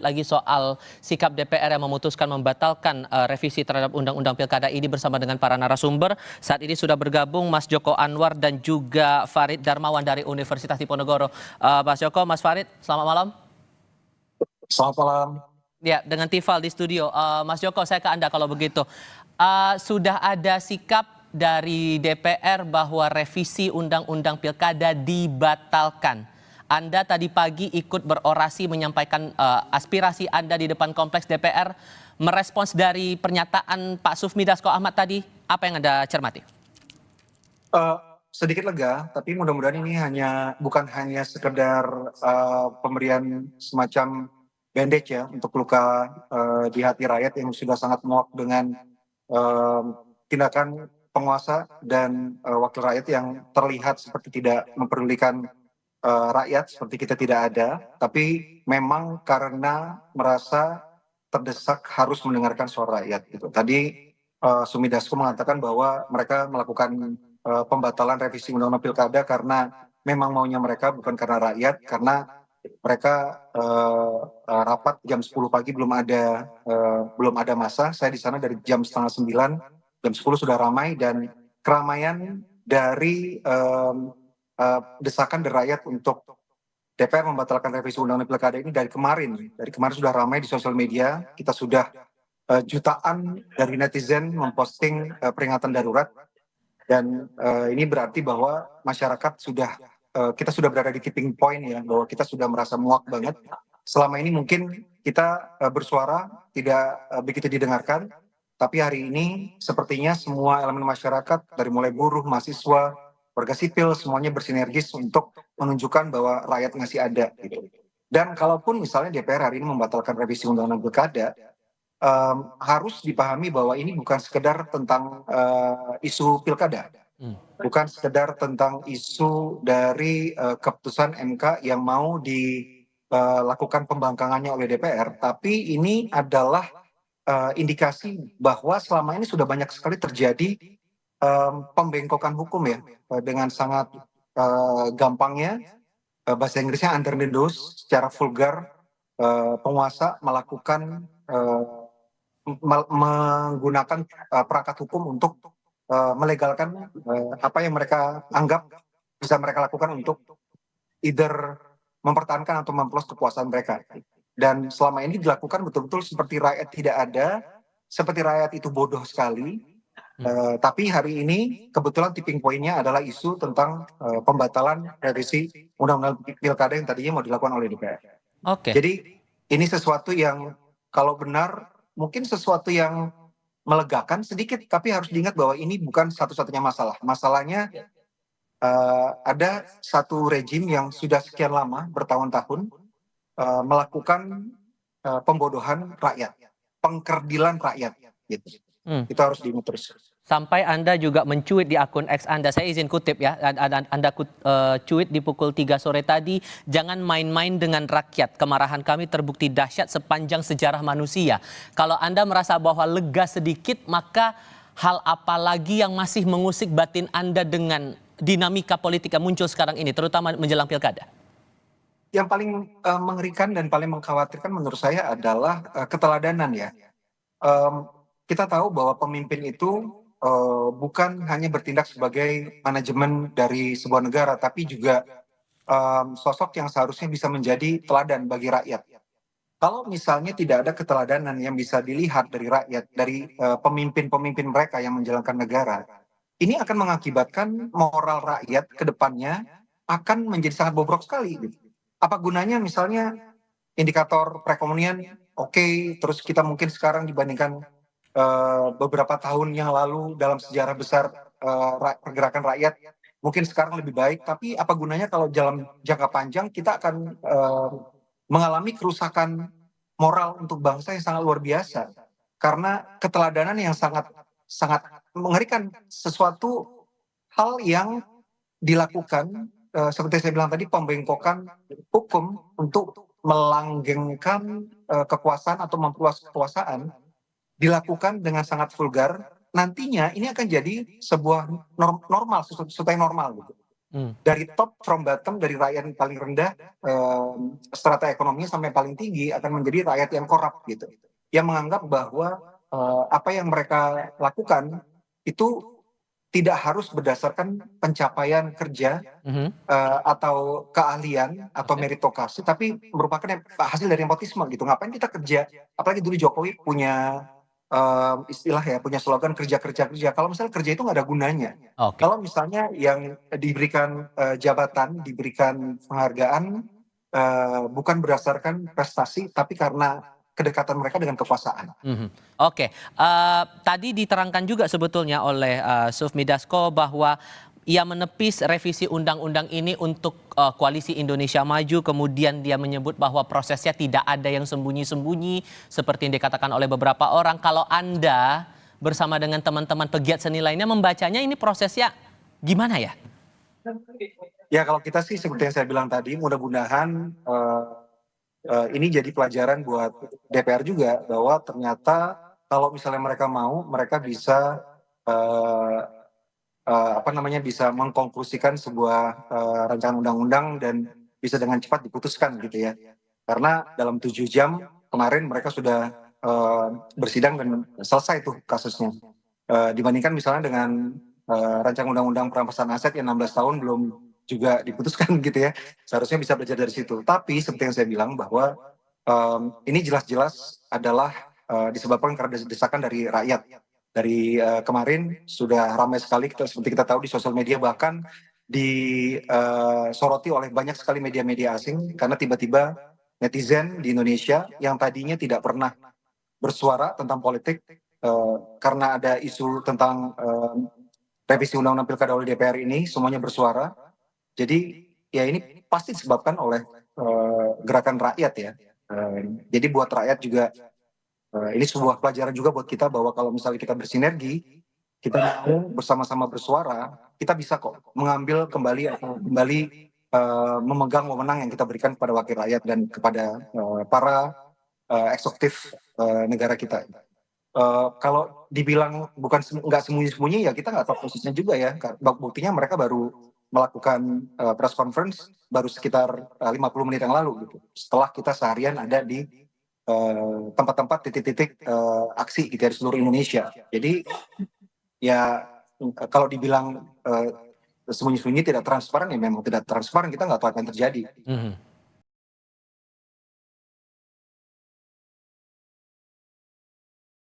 lagi soal sikap DPR yang memutuskan membatalkan revisi terhadap Undang-Undang Pilkada ini bersama dengan para narasumber. Saat ini sudah bergabung Mas Joko Anwar dan juga Farid Darmawan dari Universitas Diponegoro. Mas Joko, Mas Farid, selamat malam. Selamat malam. Ya, dengan Tifal di studio. Mas Joko, saya ke Anda kalau begitu. Sudah ada sikap dari DPR bahwa revisi Undang-Undang Pilkada dibatalkan. Anda tadi pagi ikut berorasi menyampaikan aspirasi Anda di depan kompleks DPR. Merespons dari pernyataan Pak Sufmi Dasko Ahmad tadi, apa yang Anda cermati? Sedikit lega, tapi mudah-mudahan ini bukan hanya sekedar pemberian semacam bandage ya untuk luka di hati rakyat yang sudah sangat muak dengan tindakan penguasa dan wakil rakyat yang terlihat seperti tidak mempedulikan rakyat, seperti kita tidak ada, tapi memang karena merasa terdesak harus mendengarkan suara rakyat gitu. Tadi Sumi Dasko mengatakan bahwa mereka melakukan pembatalan revisi Undang-Undang Pilkada karena memang maunya mereka, bukan karena rakyat, karena mereka rapat jam 10 pagi belum ada masa. Saya di sana dari jam 8:30, jam 10 sudah ramai, dan keramaian dari desakan dari rakyat untuk DPR membatalkan revisi Undang-Undang Pilkada ini dari kemarin sudah ramai di sosial media. Kita sudah jutaan dari netizen memposting peringatan darurat, dan ini berarti bahwa masyarakat kita sudah berada di tipping point ya, bahwa kita sudah merasa muak banget. Selama ini mungkin kita bersuara tidak begitu didengarkan, tapi hari ini sepertinya semua elemen masyarakat dari mulai buruh, mahasiswa, warga sipil, semuanya bersinergis untuk menunjukkan bahwa rakyat masih ada gitu. Dan kalaupun misalnya DPR hari ini membatalkan revisi Undang-Undang Pilkada, harus dipahami bahwa ini bukan sekedar tentang isu pilkada, bukan sekedar tentang isu dari keputusan MK yang mau dilakukan pembangkangannya oleh DPR, tapi ini adalah indikasi bahwa selama ini sudah banyak sekali terjadi pembengkokan hukum ya, dengan sangat gampangnya, bahasa Inggrisnya under the nose, secara vulgar penguasa melakukan menggunakan perangkat hukum untuk melegalkan apa yang mereka anggap bisa mereka lakukan untuk either mempertahankan atau memplos kekuasaan mereka. Dan selama ini dilakukan betul-betul seperti rakyat tidak ada, seperti rakyat itu bodoh sekali. Tapi hari ini kebetulan tipping point-nya adalah isu tentang pembatalan revisi Undang-Undang Pilkada yang tadinya mau dilakukan oleh DPR. Oke. Jadi ini sesuatu yang kalau benar mungkin sesuatu yang melegakan sedikit, tapi harus diingat bahwa ini bukan satu-satunya masalah. Masalahnya ada satu rejim yang sudah sekian lama, bertahun-tahun, melakukan pembodohan rakyat, pengkerdilan rakyat gitu. Itu harus diingat terus. Sampai Anda juga mencuit di akun X Anda, saya izin kutip ya, Anda cuit di pukul 3 sore tadi, jangan main-main dengan rakyat, kemarahan kami terbukti dahsyat sepanjang sejarah manusia. Kalau Anda merasa bahwa lega sedikit, maka hal apa lagi yang masih mengusik batin Anda dengan dinamika politik yang muncul sekarang ini, terutama menjelang pilkada? Yang paling mengerikan dan paling mengkhawatirkan menurut saya adalah keteladanan ya. Kita tahu bahwa pemimpin itu bukan hanya bertindak sebagai manajemen dari sebuah negara, tapi juga sosok yang seharusnya bisa menjadi teladan bagi rakyat. Kalau misalnya tidak ada keteladanan yang bisa dilihat dari rakyat, dari pemimpin-pemimpin mereka yang menjalankan negara, ini akan mengakibatkan moral rakyat ke depannya akan menjadi sangat bobrok sekali. Gitu. Apa gunanya misalnya indikator perekonomian oke, terus kita mungkin sekarang dibandingkan beberapa tahun yang lalu dalam sejarah besar pergerakan rakyat mungkin sekarang lebih baik, tapi apa gunanya kalau dalam jangka panjang kita akan mengalami kerusakan moral untuk bangsa yang sangat luar biasa karena keteladanan yang sangat mengerikan. Sesuatu hal yang dilakukan seperti saya bilang tadi, pembengkokan hukum untuk melanggengkan kekuasaan atau memperluas kekuasaan dilakukan dengan sangat vulgar, nantinya ini akan jadi sebuah sesuatu yang normal gitu. Dari top from bottom, dari rakyat yang paling rendah, strata ekonominya sampai paling tinggi akan menjadi rakyat yang korup gitu. Yang menganggap bahwa apa yang mereka lakukan itu tidak harus berdasarkan pencapaian kerja atau keahlian atau Oke. meritokrasi, tapi merupakan hasil dari nepotisme gitu. Ngapain kita kerja? Apalagi dulu Jokowi punya istilah ya, punya slogan kerja kerja kerja. Kalau misalnya kerja itu nggak ada gunanya. Oke. Kalau misalnya yang diberikan jabatan, diberikan penghargaan bukan berdasarkan prestasi, tapi karena kedekatan mereka dengan kekuasaan. Oke, tadi diterangkan juga sebetulnya oleh Sufmi Dasko bahwa ia menepis revisi undang-undang ini untuk Koalisi Indonesia Maju, kemudian dia menyebut bahwa prosesnya tidak ada yang sembunyi-sembunyi seperti yang dikatakan oleh beberapa orang. Kalau Anda bersama dengan teman-teman pegiat seni lainnya membacanya, ini prosesnya gimana ya? Ya kalau kita sih seperti yang saya bilang tadi, mudah-mudahan ini jadi pelajaran buat DPR juga, bahwa ternyata kalau misalnya mereka mau, mereka bisa bisa mengkonklusikan sebuah rancangan undang-undang dan bisa dengan cepat diputuskan gitu ya. Karena dalam 7 jam kemarin mereka sudah bersidang dan selesai tuh kasusnya. Dibandingkan misalnya dengan rancangan undang-undang perampasan aset yang 16 tahun belum juga diputuskan gitu ya. Seharusnya bisa belajar dari situ. Tapi seperti yang saya bilang bahwa ini jelas-jelas adalah disebabkan karena desakan dari rakyat. Dari kemarin sudah ramai sekali, seperti kita tahu di sosial media, bahkan disoroti oleh banyak sekali media-media asing karena tiba-tiba netizen di Indonesia yang tadinya tidak pernah bersuara tentang politik karena ada isu tentang revisi undang-undang pilkada oleh DPR ini, semuanya bersuara. Jadi ya ini pasti disebabkan oleh gerakan rakyat ya. Jadi buat rakyat juga ini sebuah pelajaran juga buat kita, bahwa kalau misalnya kita bersinergi, kita mau bersama-sama bersuara, kita bisa kok mengambil kembali atau kembali memegang wewenang yang kita berikan kepada wakil rakyat dan kepada para eksekutif negara kita. Kalau dibilang bukan nggak sembunyi-sembunyi, ya kita nggak tahu posisinya juga ya. Buktinya mereka baru melakukan press conference baru sekitar 50 menit yang lalu gitu. Setelah kita seharian ada di tempat-tempat titik-titik aksi gitu ya, di seluruh Indonesia. Jadi ya kalau dibilang sembunyi-sembunyi tidak transparan, ya memang tidak transparan, kita nggak tahu apa yang terjadi.